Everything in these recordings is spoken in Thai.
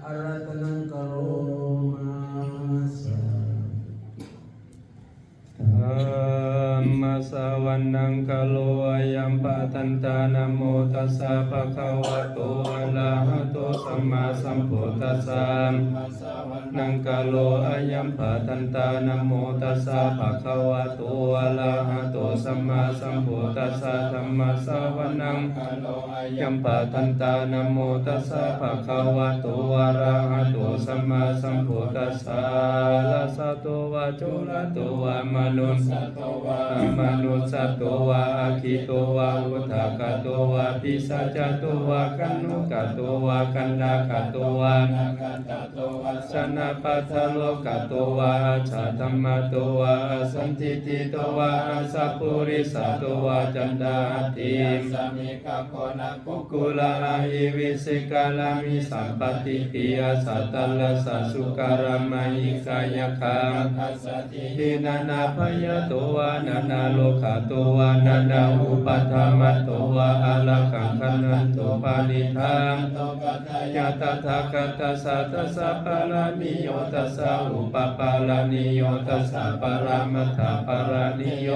อารัตนังกโรมาสะธัมมสวรรณังกโลอายัมปะทันตานะโมตัสสะภะคะวะโตอะระหะโตสัมมาสัมพุทธัสสะนังกโลอายัมปะทันตานะโมตัสสะภะคะวะโตอะระหะโตสัมมาสัมพุทธัสสะธัมมสวรรณังกโลอายัมปะทันตานะโมตัสสะภะคะวะโตอะระหะโตสัมมาสัมพุทธัสสะละสะโตวะโจระโตวะมนุสสะโตวะมนุสสะโตวะอะคิโตวะอุทธักขะโตวะปิสัจจโตวะกัณุกะโตวะกันดากะโตวะสนะปัทโลกะโตวะชาธัมมะโตวะสันติติโตวะสัพพุริสะโตวะจันดาติสมิกะโคนะกุกุลาหิวิสิกาลามิสัมปติปิยสัตตลัสสะสุการะมัยกายคังคัสสติหินานาพยโตวะนานาโลกะโตวะนานาอุปัฏฐามัตโตวะอะระกังคันนันโตปานิทังโตปัฏฐายะตถาคตสัตตสัพพะรานิโยตัสสะอุปปารานิโยตัสสะปะระมัตถปารานิโย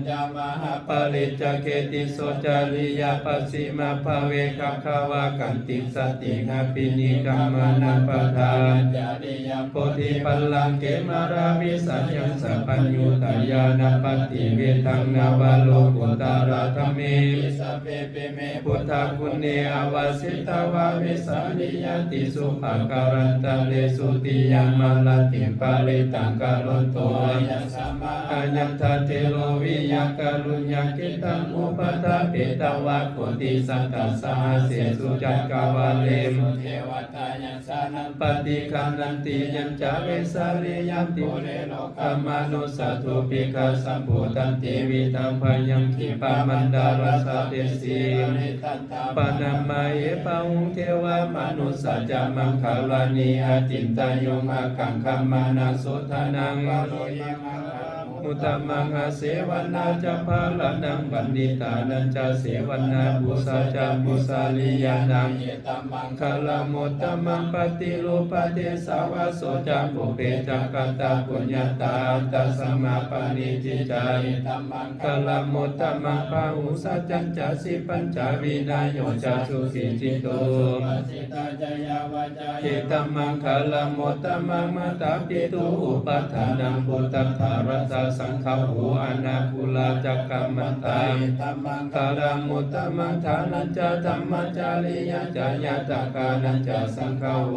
จามหาปริจจเกติโสจาริยาปัสสิมาภเวคะคะวะกันติสติหะปินิกัมมนัปะทานจาริยโพธิปัลลังเกมาราวิสัญญังสัพพัญญูตายานาปฏิเวทังนาวาโลกุตาราธรรมเมสัพเพเปเมพุทธคุณเนอวาสิตาวาวิสานิยติสุภาการันตะเลสุติยังมาลติปาริตังกาลโตยัสสมาอายันทะเทโลวิยักรุญญกิตังอุปตะเปตวะโคติสัตตสหเสสุจักกวาเลมเทวตายัสสานังปฏิคันนันติยัญจาเวสาริยัมติโลโลกามานุสัตถุปิกาสัมพุตันติวิตังพยังคิปามันดาราสะเตสีปนามาเอปะอุเทวามนุสัจจามังคาลานีอาตินตายงอากังคัมมานาโสทานังวโรยังมุตตมังอาเสวนาจะพาลานังบัณฑิตานันจะเสวนาบุสาจาบุสาลิยานังเยตมังคาลามุตตมังปฏิโลปะเทสาวะโสจาปุเปจักตาปุญญาตาตัสมาปานิจิจายตมังคาลามุตตมังปะหุสัจจัญจสิปัญจวินาโยจะสุขิจิโตสิตาจยาวาจายตมังคาลามุตตมังมาตาปิตุอุปัฏฐานังพุทธัสสะรัสสะสังฆหูอนาคุลาจักกัมมันตังตัมมังคารามุตตมังฐานัจจะธัมมจาริยจายาตกานัจจะสังฆโว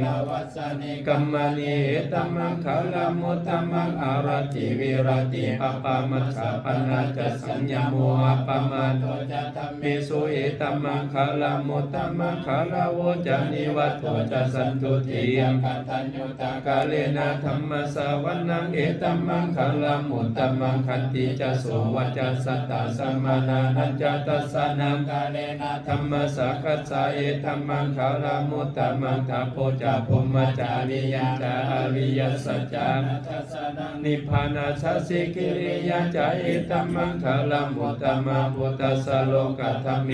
นาวัสสนิกัมมณีเอตัมมังคารามุตตมังอารติวิรติปปามัสสะปนาจะสัญญโมหะปมาโตจะธัมเมสุเอตัมมังคารามุตตมังคาราโวจะนิวัตโตจะสันตุติยังคันธัญญุตกาเลนะธัมมสวรรณังเอตัมมังคารามุตตมังคันติจะโสวัจจะสัตตสัมมานานัจจตัสสะนังกาเลนะธัมมสักขัสสะเอธัมมังคารามุตตมังทัพโพจะพมมจาริยาจาอริยสัจจานัสสะนังนิพพานาสัสสิกิริยาจาเอธัมมังคารามุตตมังพุทธัสสะโลกัตถเม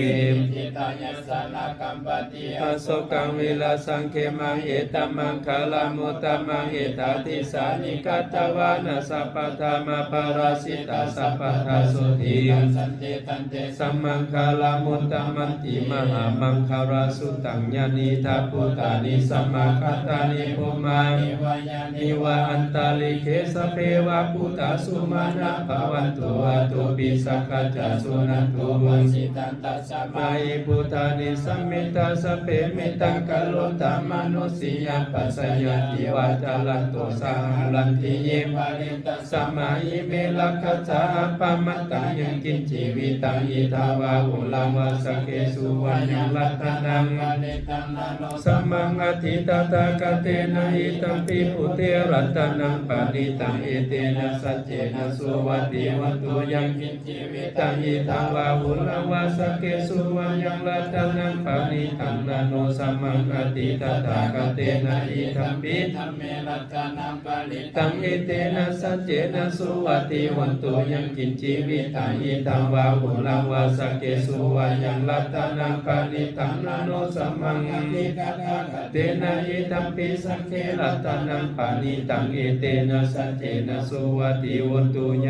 ทิตายัสสะนาคัมปติอโศกังวิลาสังเขมังเอธัมมังคารามุตตมังเอตติสานิกัตตวานะสัพพะธรรมปาราสิตาสัพพะทาสุติสันเตตันเตสัมมังคาลามุตตมันติมหามังคาราสุตังญาณิทัพพุตานิสัมมาคัตตานิภูมานิวะอันตาลิเคสเพวะพุตาสุมานะภวันตุอะตุปิสักขจาสุนันตุบุญสิตันตัสสะมาหิพุตานิสัมมิตาสเพมิตังกัลโลตามนุสิยปัสสยติวาจาลันโตสาลันติเยปาริตัสสะมาหิเมลัคขจาปะมัตตังยังกินจีวิตังอิทาวาอุลังวาสเกสุวัญญังลัตตนังสัมมังอธิตตากเตนะอิตัมปิพุเทรัตนังปานิตังเอเตนะสัจเจนะสุวัติวันตุยังกินจีวิตังอิทาวาอุลังวาสเกสุวัญญังลัตตนังปานิตังนาโนสัมมังอธิตตากเตนะอิตัมปิธัมเมรัตนังปานิตังเอเตนะสัจเจนะ สุวัติวันตุยังกินจีวิตังอิตังวาหุลังวาสเกสุวายังรัตนังกานิตังนาโนสัมมังเตนะอิตัมปิสังเขรัตนังปานิตังเอเตนะสัจเจนะสุวัติวันตุญ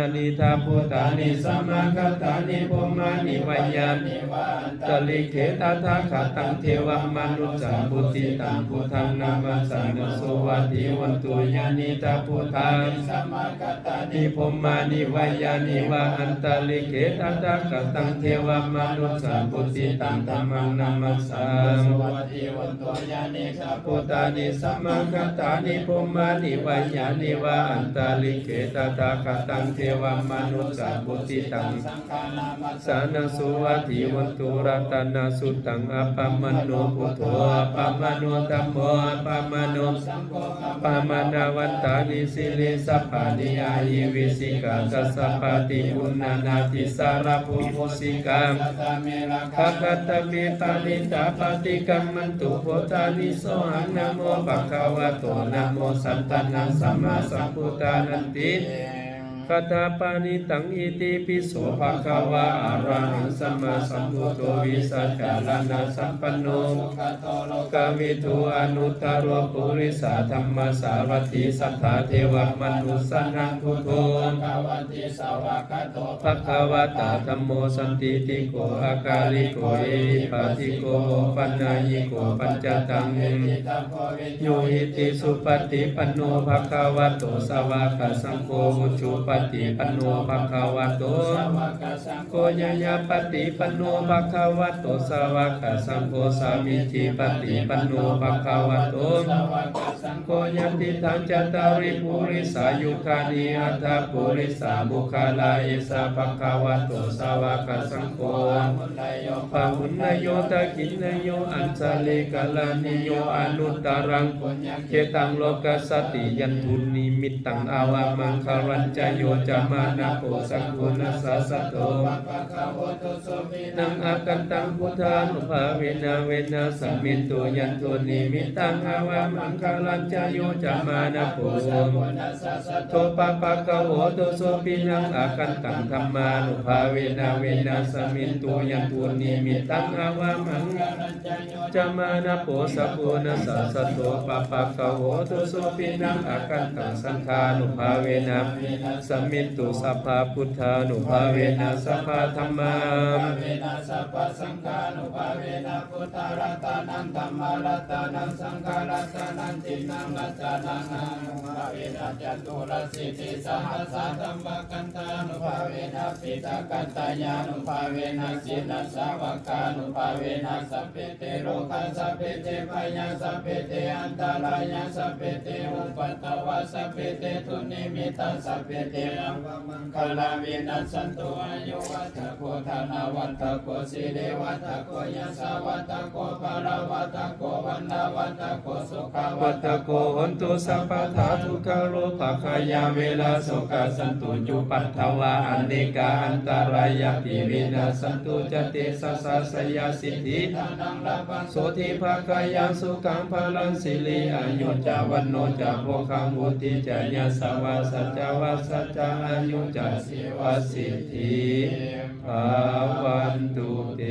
าณิทาพุทธานิสัมมาคัตตานิภูมานิวายานิตลิเขตทาคตังเทวมนุสสาพุทธิตังพุทธังนามัสสานะโสวัติวันตุญาณิทาพุทธานิสัมมาคัตตานิภูมานิวายานิวะอันตลิเขตทาคตังเทวมนุสสาพุทธิตังธัมมังนามัสสาโสวัติวันตุญาณิทาพุทธานิสัมมาคัตตานิภูมานิวายานิวะอันตลิเขตทาคตังเทวมนุสสาพุทธิตังสานาสุวัติวันตุรัตนาสุตังอปปมโนพุทโธอปปมโนธัมโมอปปมโนสังโฆอปปมนาวันตานิสิลิสัพพานิอายิวิสิกาสัพพติอุณนานาติสารภูมุสิกามคัคตเมปานิตาปฏิกัมมันตุโพธานิโสหังนะโมภะคะวะโตนะโมสัตตนังสัมมาสัมพุทธานันติคาถาปานิตังอิติปิโสภะคะวะอะระหังสัมมาสัมพุทโธวิสัชฌาลนะสัมปันโนกาวิทูอนุตตรปุริสาธัมมสารถิสัทธาเทวมนุสสนังพุทโธภะคะวะตาธัมโมสันติติโกอากาลิโกเอหิปัสสิโกปัญญายิโกปัญจตังโยหิติสุปฏิปันโนภะคะวะโตสาวกสังโฆมุจุปฏิปันโนภะคะวะโตสาวกสังโฆยะปฏิปันโนภะคะวะโตสาวกสังโฆสามิจิปฏิปันโนภะคะวะโตสาวกสังโฆยันติทังจัตตาริปุริสายุคานิอัตถปุริสาบุคลาเอสะภะคะวะโตสาวกสังโฆปะหุนนโยตะกินนโยอัญชลิกาลานิโยอนุตตรังเจตังโลกัสสติยันทุนิมิตตังอาวามังคารัญจโยจามานะโพสังกุนัสสะสะโตนังอากันตังพุทธานุภาเวนะเวนะสัมมิตุยันทุนิมิตตังอาวามังคารัญจโยจามานะโพโตปะปะคะโหตุโสปินังอากันตังธัมมานุภาเวนะเวนะสัมมิตุยันทุนิมิตตังอาวามังจามานะโพสังกุนัสสะสะโตปะปะคะโหตุโสปินังอากันตังสังฆานุภาเวนะสัมมิตุสัพพะพุทธานุภาเวนะสัพพะธัมมาเวนะสัพพะสังฆานุภาเวนะพุทธรัตนังธัมมารัตนังสังฆรัตนังตินังรัตนังอนุภาเวนะจตุรสิทธิสหัสสะธัมมกันตานุภาเวนะปิตกัตตายานุภาเวนะสินัสสาวกานุภาเวนะสัพเพเตโรคัสสัพเพเตพยาสัพเพเตอันตรายาสัพเพเตอุปัตตวะสัพเพเตทุนิมิตาสัพเพเตอังมังคลาวินัสสันตุอายุวัฏโกธนาวัฏโกสิเดวัฏโกยัสสวัฏโกปารวัฏโกวันนาวัฏโกสุขวัฏโกหันตุสัพพทาทุกขโรภคายาเวลาโสกสันตุจุปัฏฐวะอันเนกาอันตรายปิวินาสันตุจเตสัสสะสยสิทธิทานังละปังโสธิภคายาสุขังพลังสิริอายุจาวันโนจาโภคังวุติจายาสวาสัจจวาสัจจอายุจาสิวสิทธิภาวันตุเต